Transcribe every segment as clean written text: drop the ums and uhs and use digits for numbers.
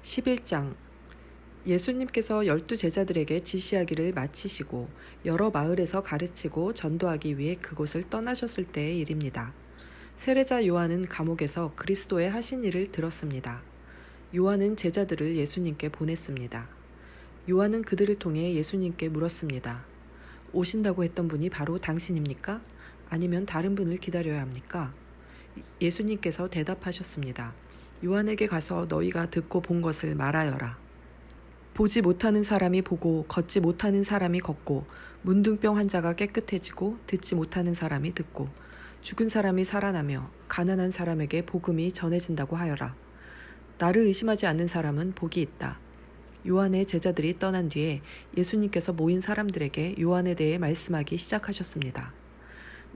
11장 예수님께서 12제자들에게 지시하기를 마치시고 여러 마을에서 가르치고 전도하기 위해 그곳을 떠나셨을 때의 일입니다. 세례자 요한은 감옥에서 그리스도의 하신 일을 들었습니다. 요한은 제자들을 예수님께 보냈습니다. 요한은 그들을 통해 예수님께 물었습니다. 오신다고 했던 분이 바로 당신입니까? 아니면 다른 분을 기다려야 합니까? 예수님께서 대답하셨습니다. 요한에게 가서 너희가 듣고 본 것을 말하여라. 보지 못하는 사람이 보고 걷지 못하는 사람이 걷고 문둥병 환자가 깨끗해지고 듣지 못하는 사람이 듣고 죽은 사람이 살아나며 가난한 사람에게 복음이 전해진다고 하여라. 나를 의심하지 않는 사람은 복이 있다. 요한의 제자들이 떠난 뒤에 예수님께서 모인 사람들에게 요한에 대해 말씀하기 시작하셨습니다.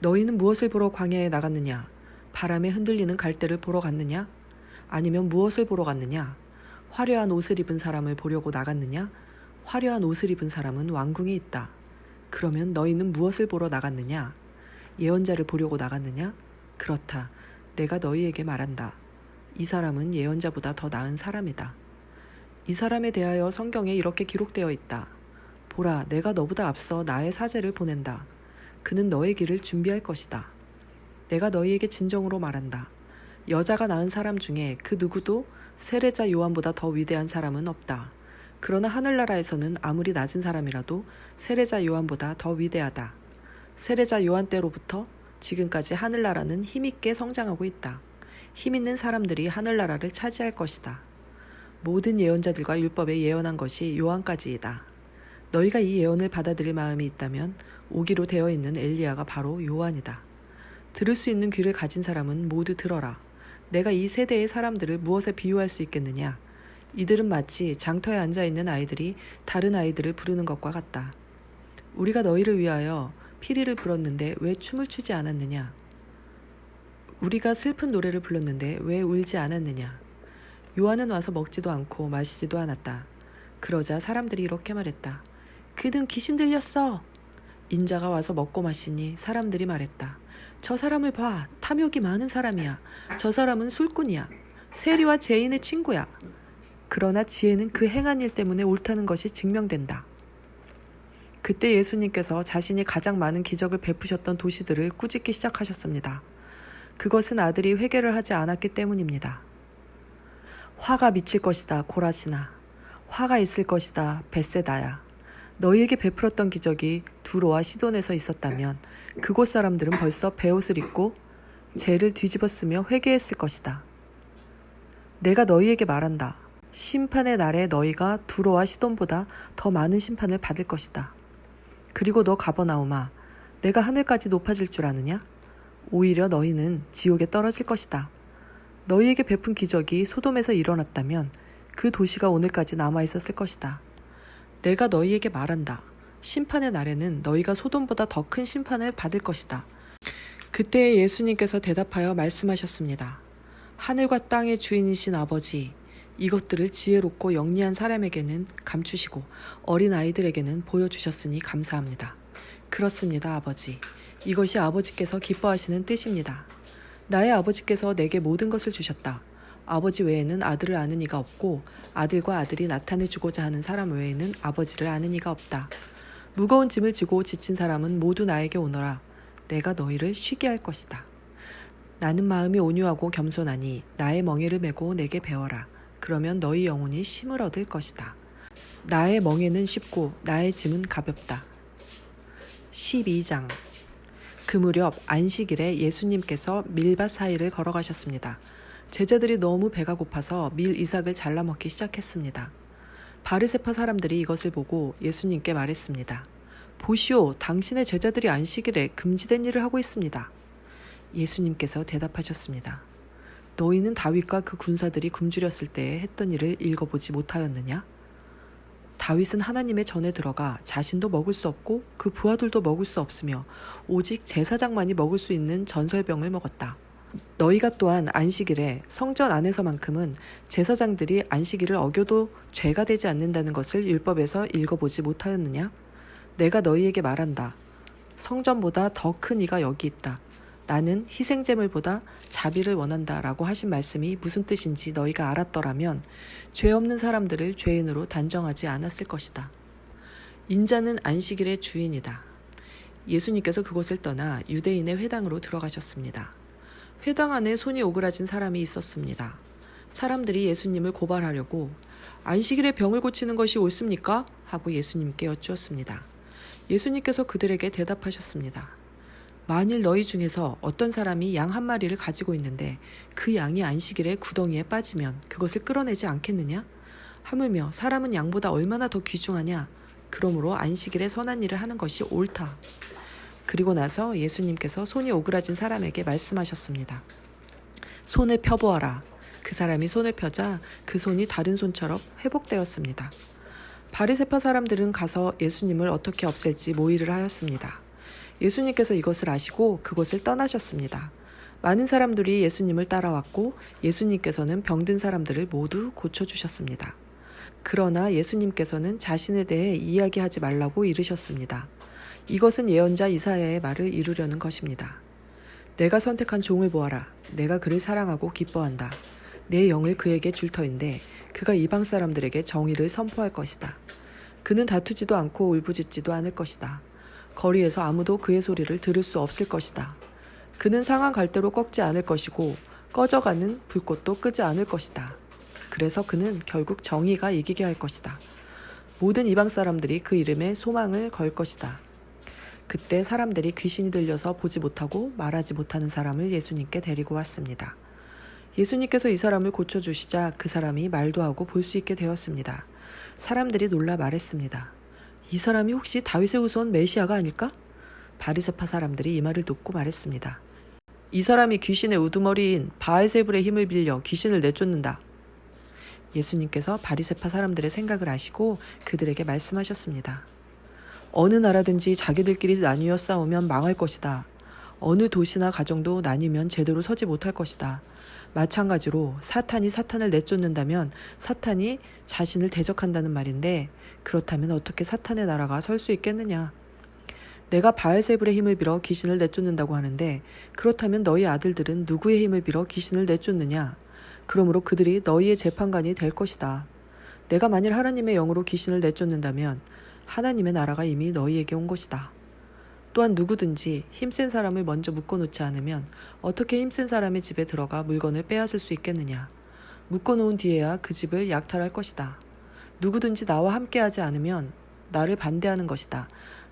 너희는 무엇을 보러 광야에 나갔느냐? 바람에 흔들리는 갈대를 보러 갔느냐? 아니면 무엇을 보러 갔느냐? 화려한 옷을 입은 사람을 보려고 나갔느냐? 화려한 옷을 입은 사람은 왕궁에 있다. 그러면 너희는 무엇을 보러 나갔느냐? 예언자를 보려고 나갔느냐? 그렇다. 내가 너희에게 말한다. 이 사람은 예언자보다 더 나은 사람이다. 이 사람에 대하여 성경에 이렇게 기록되어 있다. 보라, 내가 너보다 앞서 나의 사제를 보낸다. 그는 너의 길을 준비할 것이다. 내가 너희에게 진정으로 말한다. 여자가 낳은 사람 중에 그 누구도 세례자 요한보다 더 위대한 사람은 없다. 그러나 하늘나라에서는 아무리 낮은 사람이라도 세례자 요한보다 더 위대하다. 세례자 요한 때로부터 지금까지 하늘나라는 힘있게 성장하고 있다. 힘있는 사람들이 하늘나라를 차지할 것이다. 모든 예언자들과 율법에 예언한 것이 요한까지이다. 너희가 이 예언을 받아들일 마음이 있다면 오기로 되어 있는 엘리야가 바로 요한이다. 들을 수 있는 귀를 가진 사람은 모두 들어라. 내가 이 세대의 사람들을 무엇에 비유할 수 있겠느냐? 이들은 마치 장터에 앉아있는 아이들이 다른 아이들을 부르는 것과 같다. 우리가 너희를 위하여 피리를 불었는데 왜 춤을 추지 않았느냐? 우리가 슬픈 노래를 불렀는데 왜 울지 않았느냐? 요한은 와서 먹지도 않고 마시지도 않았다. 그러자 사람들이 이렇게 말했다. 그는 귀신 들렸어. 인자가 와서 먹고 마시니 사람들이 말했다. 저 사람을 봐. 탐욕이 많은 사람이야. 저 사람은 술꾼이야. 세리와 죄인의 친구야. 그러나 지혜는 그 행한 일 때문에 옳다는 것이 증명된다. 그때 예수님께서 자신이 가장 많은 기적을 베푸셨던 도시들을 꾸짖기 시작하셨습니다. 그것은 아들이 회개를 하지 않았기 때문입니다. 화가 미칠 것이다, 고라시나. 화가 있을 것이다, 벳세다야. 너희에게 베풀었던 기적이 두로와 시돈에서 있었다면 그곳 사람들은 벌써 베옷을 입고 죄를 뒤집었으며 회개했을 것이다. 내가 너희에게 말한다. 심판의 날에 너희가 두로와 시돈보다 더 많은 심판을 받을 것이다. 그리고 너 가버나움아, 내가 하늘까지 높아질 줄 아느냐? 오히려 너희는 지옥에 떨어질 것이다. 너희에게 베푼 기적이 소돔에서 일어났다면 그 도시가 오늘까지 남아있었을 것이다. 내가 너희에게 말한다. 심판의 날에는 너희가 소돔보다 더 큰 심판을 받을 것이다. 그때 예수님께서 대답하여 말씀하셨습니다. 하늘과 땅의 주인이신 아버지, 이것들을 지혜롭고 영리한 사람에게는 감추시고 어린 아이들에게는 보여주셨으니 감사합니다. 그렇습니다, 아버지. 이것이 아버지께서 기뻐하시는 뜻입니다. 나의 아버지께서 내게 모든 것을 주셨다. 아버지 외에는 아들을 아는 이가 없고 아들과 아들이 나타내주고자 하는 사람 외에는 아버지를 아는 이가 없다. 무거운 짐을 지고 지친 사람은 모두 나에게 오너라. 내가 너희를 쉬게 할 것이다. 나는 마음이 온유하고 겸손하니 나의 멍에를 메고 내게 배워라. 그러면 너희 영혼이 쉼을 얻을 것이다. 나의 멍에는 쉽고 나의 짐은 가볍다. 12장 그 무렵 안식일에 예수님께서 밀밭 사이를 걸어가셨습니다. 제자들이 너무 배가 고파서 밀 이삭을 잘라 먹기 시작했습니다. 바리새파 사람들이 이것을 보고 예수님께 말했습니다. 보시오, 당신의 제자들이 안식일에 금지된 일을 하고 있습니다. 예수님께서 대답하셨습니다. 너희는 다윗과 그 군사들이 굶주렸을 때에 했던 일을 읽어보지 못하였느냐? 다윗은 하나님의 전에 들어가 자신도 먹을 수 없고 그 부하들도 먹을 수 없으며 오직 제사장만이 먹을 수 있는 전설병을 먹었다. 너희가 또한 안식일에 성전 안에서만큼은 제사장들이 안식일을 어겨도 죄가 되지 않는다는 것을 율법에서 읽어보지 못하였느냐? 내가 너희에게 말한다. 성전보다 더 큰 이가 여기 있다. 나는 희생제물보다 자비를 원한다 라고 하신 말씀이 무슨 뜻인지 너희가 알았더라면 죄 없는 사람들을 죄인으로 단정하지 않았을 것이다. 인자는 안식일의 주인이다. 예수님께서 그곳을 떠나 유대인의 회당으로 들어가셨습니다. 회당 안에 손이 오그라진 사람이 있었습니다. 사람들이 예수님을 고발하려고 안식일에 병을 고치는 것이 옳습니까? 하고 예수님께 여쭈었습니다. 예수님께서 그들에게 대답하셨습니다. 만일 너희 중에서 어떤 사람이 양 한 마리를 가지고 있는데 그 양이 안식일에 구덩이에 빠지면 그것을 끌어내지 않겠느냐? 하물며 사람은 양보다 얼마나 더 귀중하냐? 그러므로 안식일에 선한 일을 하는 것이 옳다. 그리고 나서 예수님께서 손이 오그라진 사람에게 말씀하셨습니다. 손을 펴보아라. 그 사람이 손을 펴자 그 손이 다른 손처럼 회복되었습니다. 바리새파 사람들은 가서 예수님을 어떻게 없앨지 모의를 하였습니다. 예수님께서 이것을 아시고 그곳을 떠나셨습니다. 많은 사람들이 예수님을 따라왔고 예수님께서는 병든 사람들을 모두 고쳐주셨습니다. 그러나 예수님께서는 자신에 대해 이야기하지 말라고 이르셨습니다. 이것은 예언자 이사야의 말을 이루려는 것입니다. 내가 선택한 종을 보아라. 내가 그를 사랑하고 기뻐한다. 내 영을 그에게 줄 터인데 그가 이방 사람들에게 정의를 선포할 것이다. 그는 다투지도 않고 울부짖지도 않을 것이다. 거리에서 아무도 그의 소리를 들을 수 없을 것이다. 그는 상한 갈대로 꺾지 않을 것이고 꺼져가는 불꽃도 끄지 않을 것이다. 그래서 그는 결국 정의가 이기게 할 것이다. 모든 이방 사람들이 그 이름에 소망을 걸 것이다. 그때 사람들이 귀신이 들려서 보지 못하고 말하지 못하는 사람을 예수님께 데리고 왔습니다. 예수님께서 이 사람을 고쳐주시자 그 사람이 말도 하고 볼 수 있게 되었습니다. 사람들이 놀라 말했습니다. 이 사람이 혹시 다윗의 후손 메시아가 아닐까? 바리새파 사람들이 이 말을 듣고 말했습니다. 이 사람이 귀신의 우두머리인 바알세불의 힘을 빌려 귀신을 내쫓는다. 예수님께서 바리새파 사람들의 생각을 아시고 그들에게 말씀하셨습니다. 어느 나라든지 자기들끼리 나뉘어 싸우면 망할 것이다. 어느 도시나 가정도 나뉘면 제대로 서지 못할 것이다. 마찬가지로 사탄이 사탄을 내쫓는다면 사탄이 자신을 대적한다는 말인데 그렇다면 어떻게 사탄의 나라가 설 수 있겠느냐? 내가 바알세불의 힘을 빌어 귀신을 내쫓는다고 하는데 그렇다면 너희 아들들은 누구의 힘을 빌어 귀신을 내쫓느냐? 그러므로 그들이 너희의 재판관이 될 것이다. 내가 만일 하나님의 영으로 귀신을 내쫓는다면 하나님의 나라가 이미 너희에게 온 것이다. 또한 누구든지 힘센 사람을 먼저 묶어놓지 않으면 어떻게 힘센 사람의 집에 들어가 물건을 빼앗을 수 있겠느냐. 묶어놓은 뒤에야 그 집을 약탈할 것이다. 누구든지 나와 함께하지 않으면 나를 반대하는 것이다.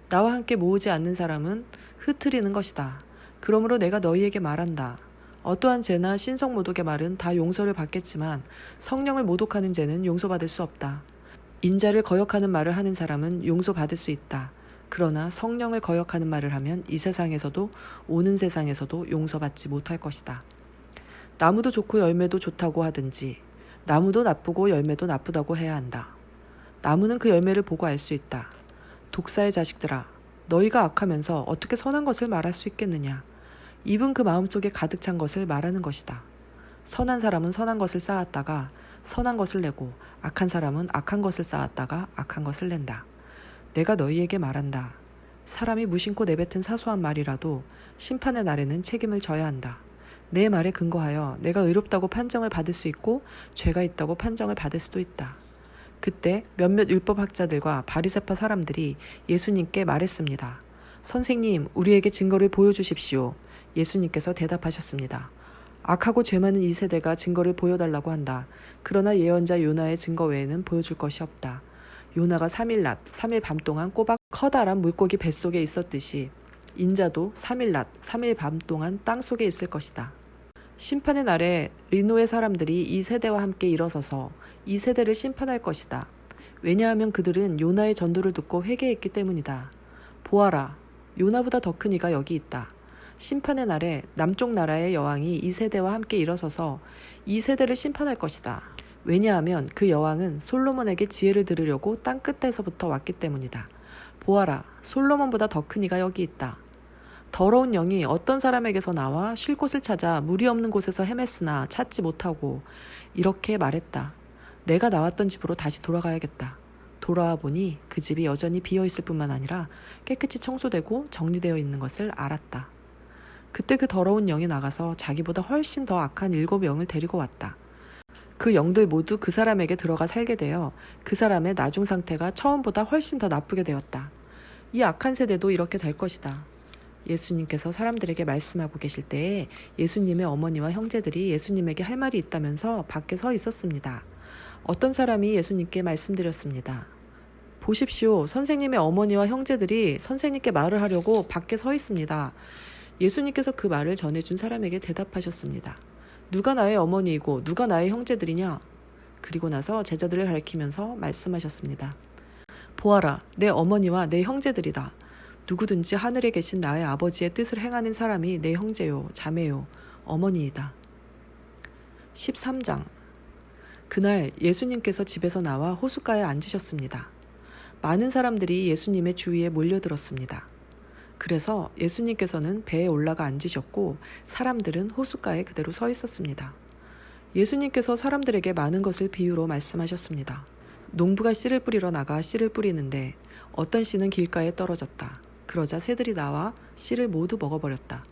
나와 함께 모으지 않는 사람은 흩트리는 것이다. 그러므로 내가 너희에게 말한다. 어떠한 죄나 신성모독의 말은 다 용서를 받겠지만 성령을 모독하는 죄는 용서받을 수 없다. 인자를 거역하는 말을 하는 사람은 용서받을 수 있다. 그러나 성령을 거역하는 말을 하면 이 세상에서도 오는 세상에서도 용서받지 못할 것이다. 나무도 좋고 열매도 좋다고 하든지 나무도 나쁘고 열매도 나쁘다고 해야 한다. 나무는 그 열매를 보고 알 수 있다. 독사의 자식들아, 너희가 악하면서 어떻게 선한 것을 말할 수 있겠느냐? 입은 그 마음속에 가득 찬 것을 말하는 것이다. 선한 사람은 선한 것을 쌓았다가 선한 것을 내고 악한 사람은 악한 것을 쌓았다가 악한 것을 낸다. 내가 너희에게 말한다. 사람이 무심코 내뱉은 사소한 말이라도 심판의 날에는 책임을 져야 한다. 내 말에 근거하여 내가 의롭다고 판정을 받을 수 있고 죄가 있다고 판정을 받을 수도 있다. 그때 몇몇 율법학자들과 바리새파 사람들이 예수님께 말했습니다. 선생님, 우리에게 증거를 보여주십시오. 예수님께서 대답하셨습니다. 악하고 죄 많은 이 세대가 증거를 보여달라고 한다. 그러나 예언자 요나의 증거 외에는 보여줄 것이 없다. 요나가 3일 낮, 3일 밤 동안 꼬박 커다란 물고기 뱃속에 있었듯이 인자도 3일 낮, 3일 밤 동안 땅속에 있을 것이다. 심판의 날에 르노의 사람들이 이 세대와 함께 일어서서 이 세대를 심판할 것이다. 왜냐하면 그들은 요나의 전도를 듣고 회개했기 때문이다. 보아라, 요나보다 더 큰 이가 여기 있다. 심판의 날에 남쪽 나라의 여왕이 이 세대와 함께 일어서서 이 세대를 심판할 것이다. 왜냐하면 그 여왕은 솔로몬에게 지혜를 들으려고 땅 끝에서부터 왔기 때문이다. 보아라, 솔로몬보다 더 큰 이가 여기 있다. 더러운 영이 어떤 사람에게서 나와 쉴 곳을 찾아 물이 없는 곳에서 헤맸으나 찾지 못하고 이렇게 말했다. 내가 나왔던 집으로 다시 돌아가야겠다. 돌아와 보니 그 집이 여전히 비어있을 뿐만 아니라 깨끗이 청소되고 정리되어 있는 것을 알았다. 그때 그 더러운 영이 나가서 자기보다 훨씬 더 악한 7영을 데리고 왔다. 그 영들 모두 그 사람에게 들어가 살게 되어 그 사람의 나중 상태가 처음보다 훨씬 더 나쁘게 되었다. 이 악한 세대도 이렇게 될 것이다. 예수님께서 사람들에게 말씀하고 계실 때에 예수님의 어머니와 형제들이 예수님에게 할 말이 있다면서 밖에 서 있었습니다. 어떤 사람이 예수님께 말씀드렸습니다. 보십시오. 선생님의 어머니와 형제들이 선생님께 말을 하려고 밖에 서 있습니다. 예수님께서 그 말을 전해준 사람에게 대답하셨습니다. 누가 나의 어머니이고 누가 나의 형제들이냐? 그리고 나서 제자들을 가리키면서 말씀하셨습니다. 보아라, 내 어머니와 내 형제들이다. 누구든지 하늘에 계신 나의 아버지의 뜻을 행하는 사람이 내 형제요, 자매요, 어머니이다. 13장. 그날 예수님께서 집에서 나와 호숫가에 앉으셨습니다. 많은 사람들이 예수님의 주위에 몰려들었습니다. 그래서 예수님께서는 배에 올라가 앉으셨고 사람들은 호숫가에 그대로 서 있었습니다. 예수님께서 사람들에게 많은 것을 비유로 말씀하셨습니다. 농부가 씨를 뿌리러 나가 씨를 뿌리는데 어떤 씨는 길가에 떨어졌다. 그러자 새들이 나와 씨를 모두 먹어버렸다.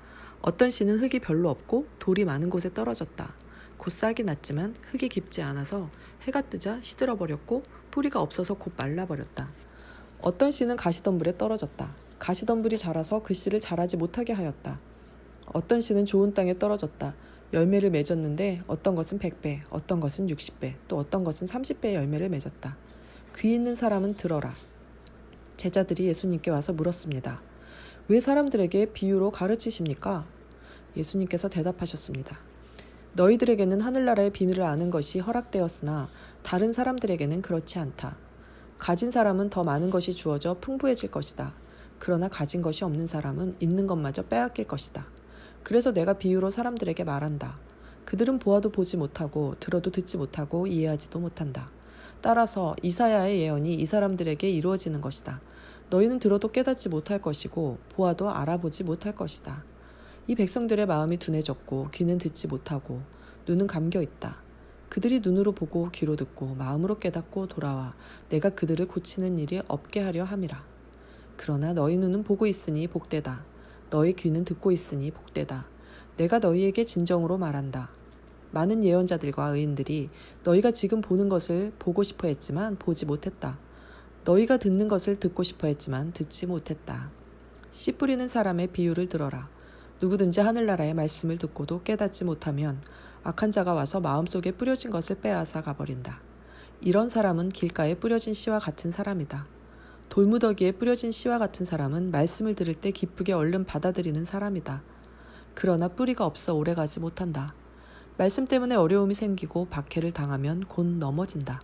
어떤 씨는 흙이 별로 없고 돌이 많은 곳에 떨어졌다. 곧 싹이 났지만 흙이 깊지 않아서 해가 뜨자 시들어버렸고 뿌리가 없어서 곧 말라버렸다. 어떤 씨는 가시덤불에 떨어졌다. 가시덤불이 자라서 그 씨를 자라지 못하게 하였다. 어떤 씨는 좋은 땅에 떨어졌다. 열매를 맺었는데 어떤 것은 100배, 어떤 것은 60배, 또 어떤 것은 30배의 열매를 맺었다. 귀 있는 사람은 들어라. 제자들이 예수님께 와서 물었습니다. 왜 사람들에게 비유로 가르치십니까? 예수님께서 대답하셨습니다. 너희들에게는 하늘나라의 비밀을 아는 것이 허락되었으나 다른 사람들에게는 그렇지 않다. 가진 사람은 더 많은 것이 주어져 풍부해질 것이다. 그러나 가진 것이 없는 사람은 있는 것마저 빼앗길 것이다. 그래서 내가 비유로 사람들에게 말한다. 그들은 보아도 보지 못하고 들어도 듣지 못하고 이해하지도 못한다. 따라서 이사야의 예언이 이 사람들에게 이루어지는 것이다. 너희는 들어도 깨닫지 못할 것이고 보아도 알아보지 못할 것이다. 이 백성들의 마음이 둔해졌고 귀는 듣지 못하고 눈은 감겨 있다. 그들이 눈으로 보고 귀로 듣고 마음으로 깨닫고 돌아와 내가 그들을 고치는 일이 없게 하려 함이라. 그러나 너희 눈은 보고 있으니 복되다. 너희 귀는 듣고 있으니 복되다. 내가 너희에게 진정으로 말한다. 많은 예언자들과 의인들이 너희가 지금 보는 것을 보고 싶어 했지만 보지 못했다. 너희가 듣는 것을 듣고 싶어 했지만 듣지 못했다. 씨 뿌리는 사람의 비유를 들어라. 누구든지 하늘나라의 말씀을 듣고도 깨닫지 못하면 악한 자가 와서 마음속에 뿌려진 것을 빼앗아 가버린다. 이런 사람은 길가에 뿌려진 씨와 같은 사람이다. 돌무더기에 뿌려진 씨와 같은 사람은 말씀을 들을 때 기쁘게 얼른 받아들이는 사람이다. 그러나 뿌리가 없어 오래가지 못한다. 말씀 때문에 어려움이 생기고 박해를 당하면 곧 넘어진다.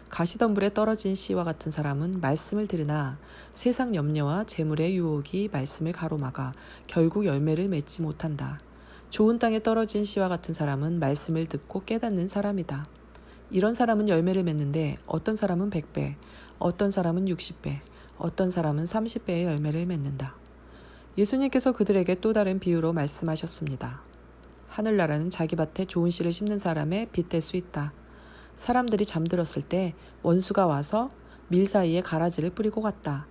가시덤불에 떨어진 씨와 같은 사람은 말씀을 들으나 세상 염려와 재물의 유혹이 말씀을 가로막아 결국 열매를 맺지 못한다. 좋은 땅에 떨어진 씨와 같은 사람은 말씀을 듣고 깨닫는 사람이다. 이런 사람은 열매를 맺는데 어떤 사람은 100배, 어떤 사람은 60배, 어떤 사람은 30배의 열매를 맺는다. 예수님께서 그들에게 또 다른 비유로 말씀하셨습니다. 하늘나라는 자기 밭에 좋은 씨를 심는 사람의 빗댈 수 있다. 사람들이 잠들었을 때 원수가 와서 밀 사이에 가라지를 뿌리고 갔다.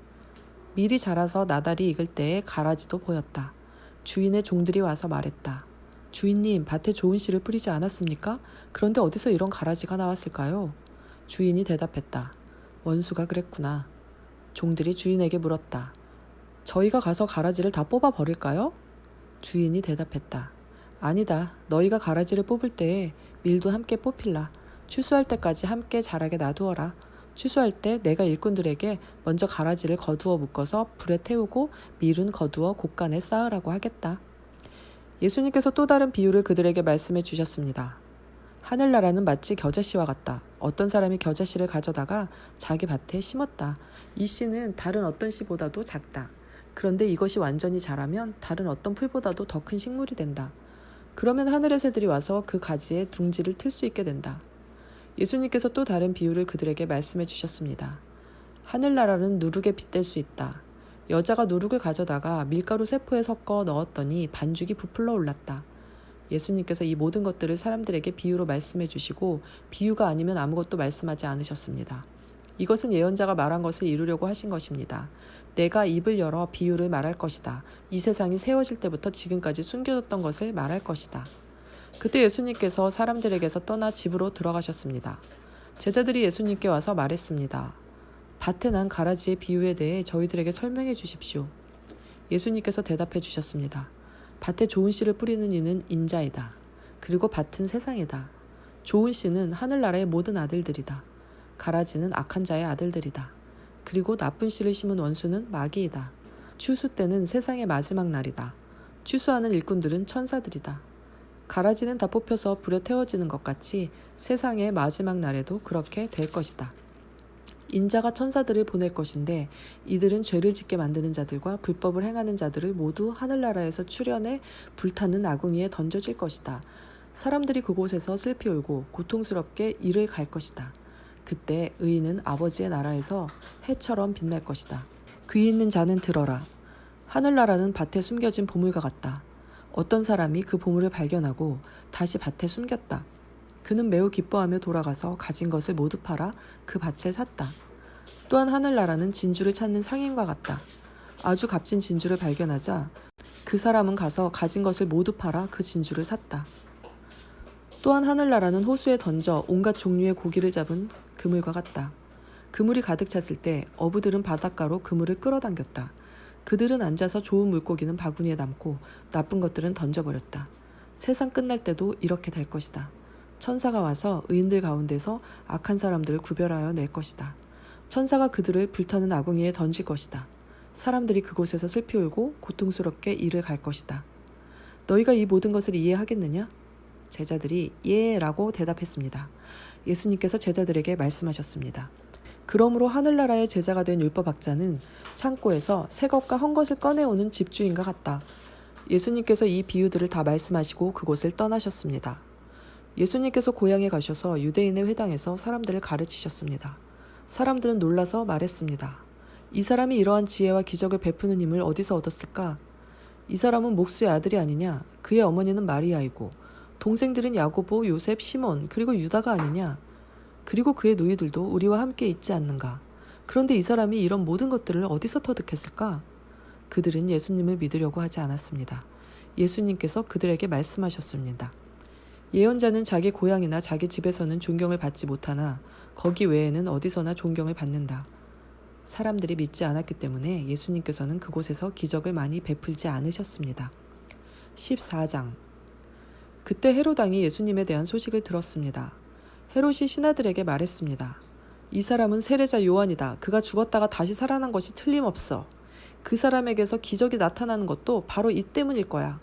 밀이 자라서 나달이 익을 때에 가라지도 보였다. 주인의 종들이 와서 말했다. 주인님, 밭에 좋은 씨를 뿌리지 않았습니까? 그런데 어디서 이런 가라지가 나왔을까요? 주인이 대답했다. 원수가 그랬구나. 종들이 주인에게 물었다. 저희가 가서 가라지를 다 뽑아 버릴까요? 주인이 대답했다. 아니다. 너희가 가라지를 뽑을 때에 밀도 함께 뽑힐라. 추수할 때까지 함께 자라게 놔두어라. 추수할 때 내가 일꾼들에게 먼저 가라지를 거두어 묶어서 불에 태우고 밀은 거두어 곡간에 쌓으라고 하겠다. 예수님께서 또 다른 비유를 그들에게 말씀해 주셨습니다. 하늘나라는 마치 겨자씨와 같다. 어떤 사람이 겨자씨를 가져다가 자기 밭에 심었다. 이 씨는 다른 어떤 씨보다도 작다. 그런데 이것이 완전히 자라면 다른 어떤 풀보다도 더 큰 식물이 된다. 그러면 하늘의 새들이 와서 그 가지에 둥지를 틀 수 있게 된다. 예수님께서 또 다른 비유를 그들에게 말씀해 주셨습니다. 하늘나라는 누룩에 빗댈 수 있다. 여자가 누룩을 가져다가 밀가루 세포에 섞어 넣었더니 반죽이 부풀러 올랐다. 예수님께서 이 모든 것들을 사람들에게 비유로 말씀해 주시고 비유가 아니면 아무것도 말씀하지 않으셨습니다. 이것은 예언자가 말한 것을 이루려고 하신 것입니다. 내가 입을 열어 비유를 말할 것이다. 이 세상이 세워질 때부터 지금까지 숨겨졌던 것을 말할 것이다. 그때 예수님께서 사람들에게서 떠나 집으로 들어가셨습니다. 제자들이 예수님께 와서 말했습니다. 밭에 난 가라지의 비유에 대해 저희들에게 설명해 주십시오. 예수님께서 대답해 주셨습니다. 밭에 좋은 씨를 뿌리는 이는 인자이다. 그리고 밭은 세상이다. 좋은 씨는 하늘나라의 모든 아들들이다. 가라지는 악한 자의 아들들이다. 그리고 나쁜 씨를 심은 원수는 마귀이다. 추수 때는 세상의 마지막 날이다. 추수하는 일꾼들은 천사들이다. 가라지는 다 뽑혀서 불에 태워지는 것 같이 세상의 마지막 날에도 그렇게 될 것이다. 인자가 천사들을 보낼 것인데 이들은 죄를 짓게 만드는 자들과 불법을 행하는 자들을 모두 하늘나라에서 추련해 불타는 아궁이에 던져질 것이다. 사람들이 그곳에서 슬피 울고 고통스럽게 이를 갈 것이다. 그때 의인은 아버지의 나라에서 해처럼 빛날 것이다. 귀 있는 자는 들어라. 하늘나라는 밭에 숨겨진 보물과 같다. 어떤 사람이 그 보물을 발견하고 다시 밭에 숨겼다. 그는 매우 기뻐하며 돌아가서 가진 것을 모두 팔아 그 밭을 샀다. 또한 하늘나라는 진주를 찾는 상인과 같다. 아주 값진 진주를 발견하자 그 사람은 가서 가진 것을 모두 팔아 그 진주를 샀다. 또한 하늘나라는 호수에 던져 온갖 종류의 고기를 잡은 그물과 같다. 그물이 가득 찼을 때 어부들은 바닷가로 그물을 끌어당겼다. 그들은 앉아서 좋은 물고기는 바구니에 담고 나쁜 것들은 던져버렸다. 세상 끝날 때도 이렇게 될 것이다. 천사가 와서 의인들 가운데서 악한 사람들을 구별하여 낼 것이다. 천사가 그들을 불타는 아궁이에 던질 것이다. 사람들이 그곳에서 슬피 울고 고통스럽게 이를 갈 것이다. 너희가 이 모든 것을 이해하겠느냐? 제자들이 예 라고 대답했습니다. 예수님께서 제자들에게 말씀하셨습니다. 그러므로 하늘나라의 제자가 된 율법학자는 창고에서 새 것과 헌 것을 꺼내오는 집주인과 같다. 예수님께서 이 비유들을 다 말씀하시고 그곳을 떠나셨습니다. 예수님께서 고향에 가셔서 유대인의 회당에서 사람들을 가르치셨습니다. 사람들은 놀라서 말했습니다. 이 사람이 이러한 지혜와 기적을 베푸는 힘을 어디서 얻었을까? 이 사람은 목수의 아들이 아니냐? 그의 어머니는 마리아이고 동생들은 야고보, 요셉, 시몬 그리고 유다가 아니냐? 그리고 그의 누이들도 우리와 함께 있지 않는가? 그런데 이 사람이 이런 모든 것들을 어디서 터득했을까? 그들은 예수님을 믿으려고 하지 않았습니다. 예수님께서 그들에게 말씀하셨습니다. 예언자는 자기 고향이나 자기 집에서는 존경을 받지 못하나 거기 외에는 어디서나 존경을 받는다. 사람들이 믿지 않았기 때문에 예수님께서는 그곳에서 기적을 많이 베풀지 않으셨습니다. 14장. 그때 헤롯 왕이 예수님에 대한 소식을 들었습니다. 헤롯이 신하들에게 말했습니다. 이 사람은 세례자 요한이다. 그가 죽었다가 다시 살아난 것이 틀림없어. 그 사람에게서 기적이 나타나는 것도 바로 이 때문일 거야.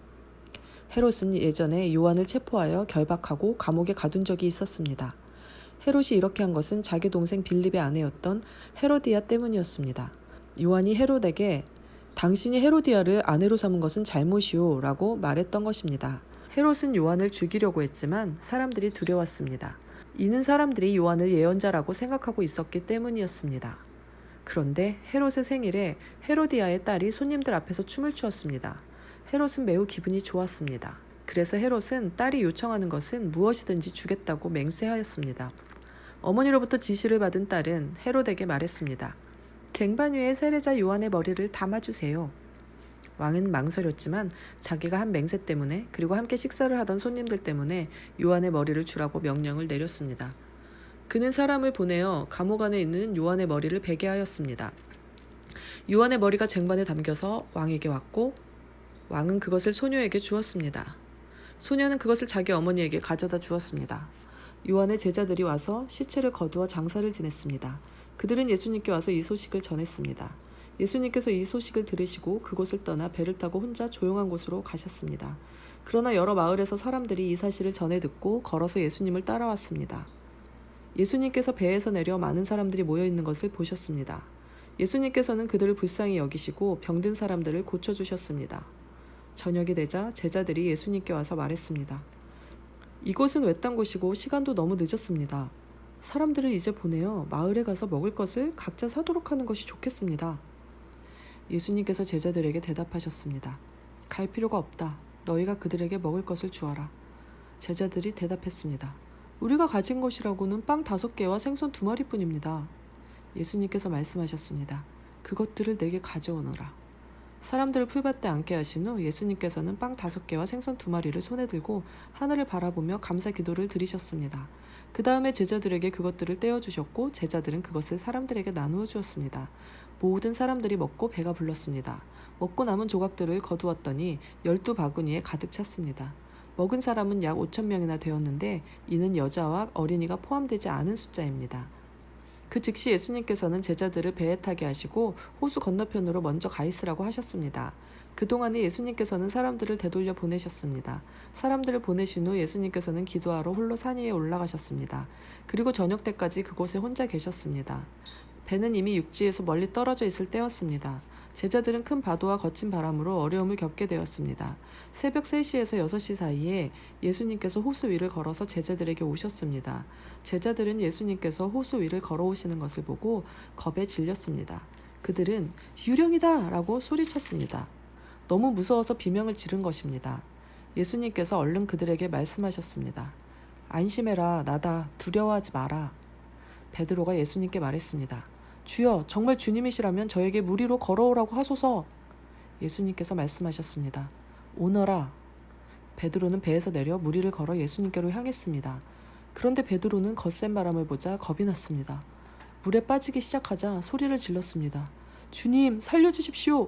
헤롯은 예전에 요한을 체포하여 결박하고 감옥에 가둔 적이 있었습니다. 헤롯이 이렇게 한 것은 자기 동생 빌립의 아내였던 헤로디아 때문이었습니다. 요한이 헤롯에게 당신이 헤로디아를 아내로 삼은 것은 잘못이오 라고 말했던 것입니다. 헤롯은 요한을 죽이려고 했지만 사람들이 두려웠습니다. 이는 사람들이 요한을 예언자라고 생각하고 있었기 때문이었습니다. 그런데 헤롯의 생일에 헤로디아의 딸이 손님들 앞에서 춤을 추었습니다. 헤롯은 매우 기분이 좋았습니다. 그래서 헤롯은 딸이 요청하는 것은 무엇이든지 주겠다고 맹세하였습니다. 어머니로부터 지시를 받은 딸은 헤롯에게 말했습니다. 쟁반 위에 세례자 요한의 머리를 담아주세요. 왕은 망설였지만 자기가 한 맹세 때문에 그리고 함께 식사를 하던 손님들 때문에 요한의 머리를 주라고 명령을 내렸습니다. 그는 사람을 보내어 감옥 안에 있는 요한의 머리를 베게 하였습니다. 요한의 머리가 쟁반에 담겨서 왕에게 왔고 왕은 그것을 소녀에게 주었습니다. 소녀는 그것을 자기 어머니에게 가져다 주었습니다. 요한의 제자들이 와서 시체를 거두어 장사를 지냈습니다. 그들은 예수님께 와서 이 소식을 전했습니다. 예수님께서 이 소식을 들으시고 그곳을 떠나 배를 타고 혼자 조용한 곳으로 가셨습니다. 그러나 여러 마을에서 사람들이 이 사실을 전해 듣고 걸어서 예수님을 따라왔습니다. 예수님께서 배에서 내려 많은 사람들이 모여 있는 것을 보셨습니다. 예수님께서는 그들을 불쌍히 여기시고 병든 사람들을 고쳐주셨습니다. 저녁이 되자 제자들이 예수님께 와서 말했습니다. 이곳은 외딴 곳이고 시간도 너무 늦었습니다. 사람들을 이제 보내어 마을에 가서 먹을 것을 각자 사도록 하는 것이 좋겠습니다. 예수님께서 제자들에게 대답하셨습니다. 갈 필요가 없다. 너희가 그들에게 먹을 것을 주어라. 제자들이 대답했습니다. 우리가 가진 것이라고는 빵 5개와 생선 2마리뿐입니다. 예수님께서 말씀하셨습니다. 그것들을 내게 가져오너라. 사람들을 풀밭에 앉게 하신 후 예수님께서는 빵 5개와 생선 2마리를 손에 들고 하늘을 바라보며 감사 기도를 드리셨습니다. 그 다음에 제자들에게 그것들을 떼어주셨고 제자들은 그것을 사람들에게 나누어 주었습니다. 모든 사람들이 먹고 배가 불렀습니다. 먹고 남은 조각들을 거두었더니 12바구니에 가득 찼습니다. 먹은 사람은 약 5,000명이나 되었는데 이는 여자와 어린이가 포함되지 않은 숫자입니다. 그 즉시 예수님께서는 제자들을 배에 타게 하시고 호수 건너편으로 먼저 가 있으라고 하셨습니다. 그동안에 예수님께서는 사람들을 되돌려 보내셨습니다. 사람들을 보내신 후 예수님께서는 기도하러 홀로 산 위에 올라가셨습니다. 그리고 저녁 때까지 그곳에 혼자 계셨습니다. 배는 이미 육지에서 멀리 떨어져 있을 때였습니다. 제자들은 큰 파도와 거친 바람으로 어려움을 겪게 되었습니다. 새벽 3시에서 6시 사이에 예수님께서 호수 위를 걸어서 제자들에게 오셨습니다. 제자들은 예수님께서 호수 위를 걸어오시는 것을 보고 겁에 질렸습니다. 그들은 유령이다! 라고 소리쳤습니다. 너무 무서워서 비명을 지른 것입니다. 예수님께서 얼른 그들에게 말씀하셨습니다. 안심해라, 나다, 두려워하지 마라. 베드로가 예수님께 말했습니다. 주여, 정말 주님이시라면 저에게 물 위로 걸어오라고 하소서. 예수님께서 말씀하셨습니다. 오너라. 베드로는 배에서 내려 물 위를 걸어 예수님께로 향했습니다. 그런데 베드로는 거센 바람을 보자 겁이 났습니다. 물에 빠지기 시작하자 소리를 질렀습니다. 주님, 살려주십시오.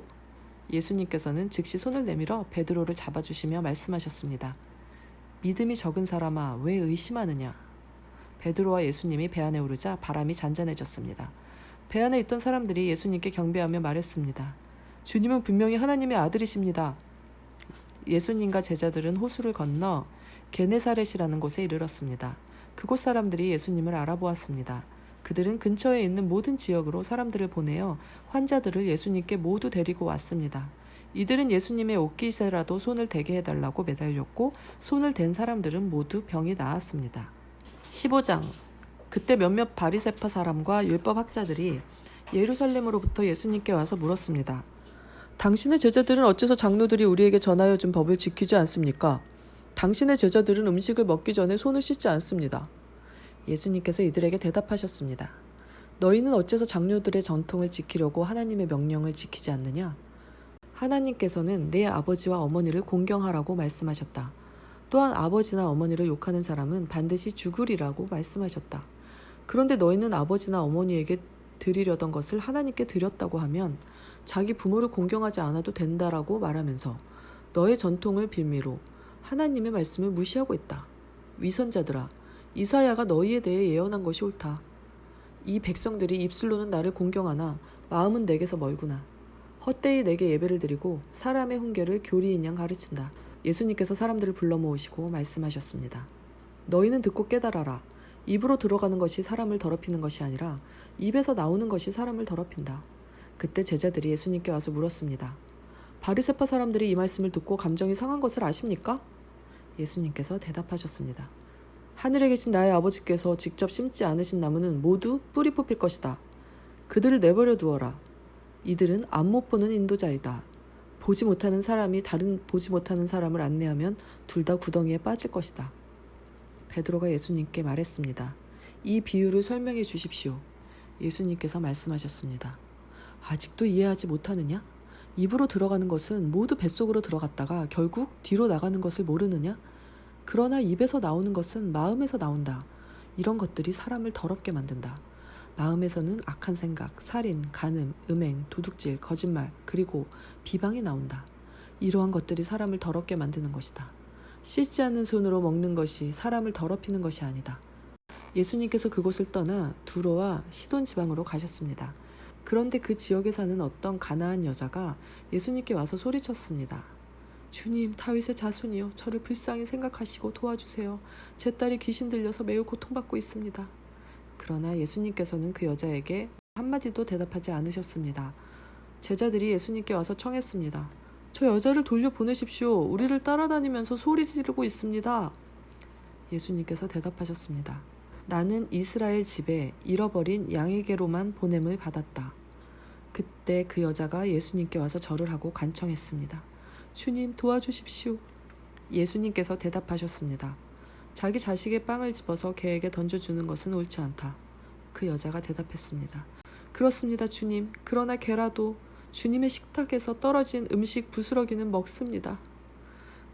예수님께서는 즉시 손을 내밀어 베드로를 잡아주시며 말씀하셨습니다. 믿음이 적은 사람아, 왜 의심하느냐? 베드로와 예수님이 배 안에 오르자 바람이 잔잔해졌습니다. 배 안에 있던 사람들이 예수님께 경배하며 말했습니다. 주님은 분명히 하나님의 아들이십니다. 예수님과 제자들은 호수를 건너 게네사렛이라는 곳에 이르렀습니다. 그곳 사람들이 예수님을 알아보았습니다. 그들은 근처에 있는 모든 지역으로 사람들을 보내어 환자들을 예수님께 모두 데리고 왔습니다. 이들은 예수님의 옷깃에라도 손을 대게 해달라고 매달렸고 손을 댄 사람들은 모두 병이 나았습니다. 15장. 그때 몇몇 바리새파 사람과 율법학자들이 예루살렘으로부터 예수님께 와서 물었습니다. 당신의 제자들은 어째서 장로들이 우리에게 전하여 준 법을 지키지 않습니까? 당신의 제자들은 음식을 먹기 전에 손을 씻지 않습니다. 예수님께서 이들에게 대답하셨습니다. 너희는 어째서 장로들의 전통을 지키려고 하나님의 명령을 지키지 않느냐? 하나님께서는 내 아버지와 어머니를 공경하라고 말씀하셨다. 또한 아버지나 어머니를 욕하는 사람은 반드시 죽으리라고 말씀하셨다. 그런데 너희는 아버지나 어머니에게 드리려던 것을 하나님께 드렸다고 하면 자기 부모를 공경하지 않아도 된다라고 말하면서 너의 전통을 빌미로 하나님의 말씀을 무시하고 있다. 위선자들아, 이사야가 너희에 대해 예언한 것이 옳다. 이 백성들이 입술로는 나를 공경하나 마음은 내게서 멀구나. 헛되이 내게 예배를 드리고 사람의 훈계를 교리인 양 가르친다. 예수님께서 사람들을 불러 모으시고 말씀하셨습니다. 너희는 듣고 깨달아라. 입으로 들어가는 것이 사람을 더럽히는 것이 아니라 입에서 나오는 것이 사람을 더럽힌다. 그때 제자들이 예수님께 와서 물었습니다. 바리새파 사람들이 이 말씀을 듣고 감정이 상한 것을 아십니까? 예수님께서 대답하셨습니다. 하늘에 계신 나의 아버지께서 직접 심지 않으신 나무는 모두 뿌리 뽑힐 것이다. 그들을 내버려 두어라. 이들은 앞 못 보는 인도자이다. 보지 못하는 사람이 다른 보지 못하는 사람을 안내하면 둘 다 구덩이에 빠질 것이다. 베드로가 예수님께 말했습니다. 이 비유를 설명해 주십시오. 예수님께서 말씀하셨습니다. 아직도 이해하지 못하느냐? 입으로 들어가는 것은 모두 뱃속으로 들어갔다가 결국 뒤로 나가는 것을 모르느냐? 그러나 입에서 나오는 것은 마음에서 나온다. 이런 것들이 사람을 더럽게 만든다. 마음에서는 악한 생각, 살인, 간음, 음행, 도둑질, 거짓말, 그리고 비방이 나온다. 이러한 것들이 사람을 더럽게 만드는 것이다. 씻지 않는 손으로 먹는 것이 사람을 더럽히는 것이 아니다. 예수님께서 그곳을 떠나 두로와 시돈 지방으로 가셨습니다. 그런데 그 지역에 사는 어떤 가나안 여자가 예수님께 와서 소리쳤습니다. 주님, 다윗의 자손이여, 저를 불쌍히 생각하시고 도와주세요. 제 딸이 귀신 들려서 매우 고통받고 있습니다. 그러나 예수님께서는 그 여자에게 한마디도 대답하지 않으셨습니다. 제자들이 예수님께 와서 청했습니다. 저 여자를 돌려보내십시오. 우리를 따라다니면서 소리 지르고 있습니다. 예수님께서 대답하셨습니다. 나는 이스라엘 집에 잃어버린 양에게로만 보냄을 받았다. 그때 그 여자가 예수님께 와서 절을 하고 간청했습니다. 주님, 도와주십시오. 예수님께서 대답하셨습니다. 자기 자식의 빵을 집어서 개에게 던져주는 것은 옳지 않다. 그 여자가 대답했습니다. 그렇습니다, 주님. 그러나 개라도 주님의 식탁에서 떨어진 음식 부스러기는 먹습니다.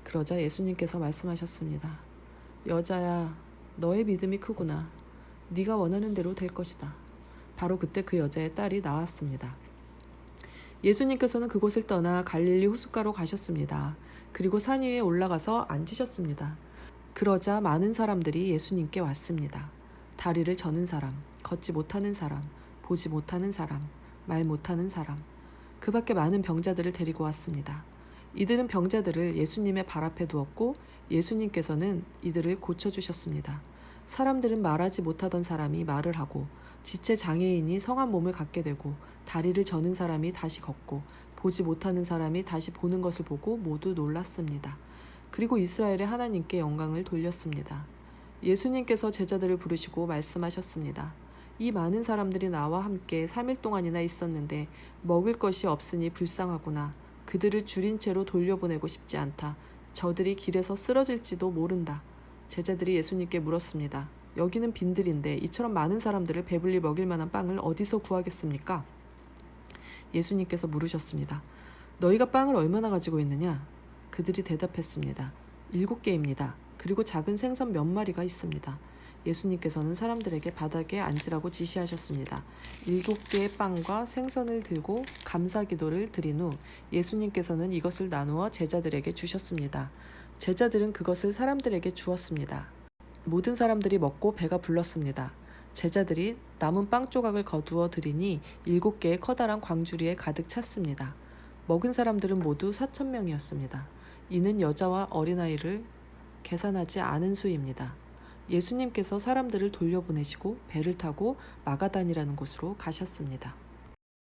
그러자 예수님께서 말씀하셨습니다. 여자야, 너의 믿음이 크구나. 네가 원하는 대로 될 것이다. 바로 그때 그 여자의 딸이 나왔습니다. 예수님께서는 그곳을 떠나 갈릴리 호숫가로 가셨습니다. 그리고 산 위에 올라가서 앉으셨습니다. 그러자 많은 사람들이 예수님께 왔습니다. 다리를 저는 사람, 걷지 못하는 사람, 보지 못하는 사람, 말 못하는 사람, 그 밖에 많은 병자들을 데리고 왔습니다. 이들은 병자들을 예수님의 발 앞에 두었고 예수님께서는 이들을 고쳐주셨습니다. 사람들은 말하지 못하던 사람이 말을 하고 지체 장애인이 성한 몸을 갖게 되고 다리를 저는 사람이 다시 걷고 보지 못하는 사람이 다시 보는 것을 보고 모두 놀랐습니다. 그리고 이스라엘의 하나님께 영광을 돌렸습니다. 예수님께서 제자들을 부르시고 말씀하셨습니다. 이 많은 사람들이 나와 함께 3일 동안이나 있었는데 먹을 것이 없으니 불쌍하구나. 그들을 줄인 채로 돌려보내고 싶지 않다. 저들이 길에서 쓰러질지도 모른다. 제자들이 예수님께 물었습니다. 여기는 빈들인데 이처럼 많은 사람들을 배불리 먹일 만한 빵을 어디서 구하겠습니까? 예수님께서 물으셨습니다. 너희가 빵을 얼마나 가지고 있느냐? 그들이 대답했습니다. 7개입니다. 그리고 작은 생선 몇 마리가 있습니다. 예수님께서는 사람들에게 바닥에 앉으라고 지시하셨습니다. 7개의 빵과 생선을 들고 감사기도를 드린 후 예수님께서는 이것을 나누어 제자들에게 주셨습니다. 제자들은 그것을 사람들에게 주었습니다. 모든 사람들이 먹고 배가 불렀습니다. 제자들이 남은 빵 조각을 거두어 드리니 7개의 커다란 광주리에 가득 찼습니다. 먹은 사람들은 모두 4,000명이었습니다. 이는 여자와 어린아이를 계산하지 않은 수입니다. 예수님께서 사람들을 돌려보내시고 배를 타고 마가단이라는 곳으로 가셨습니다.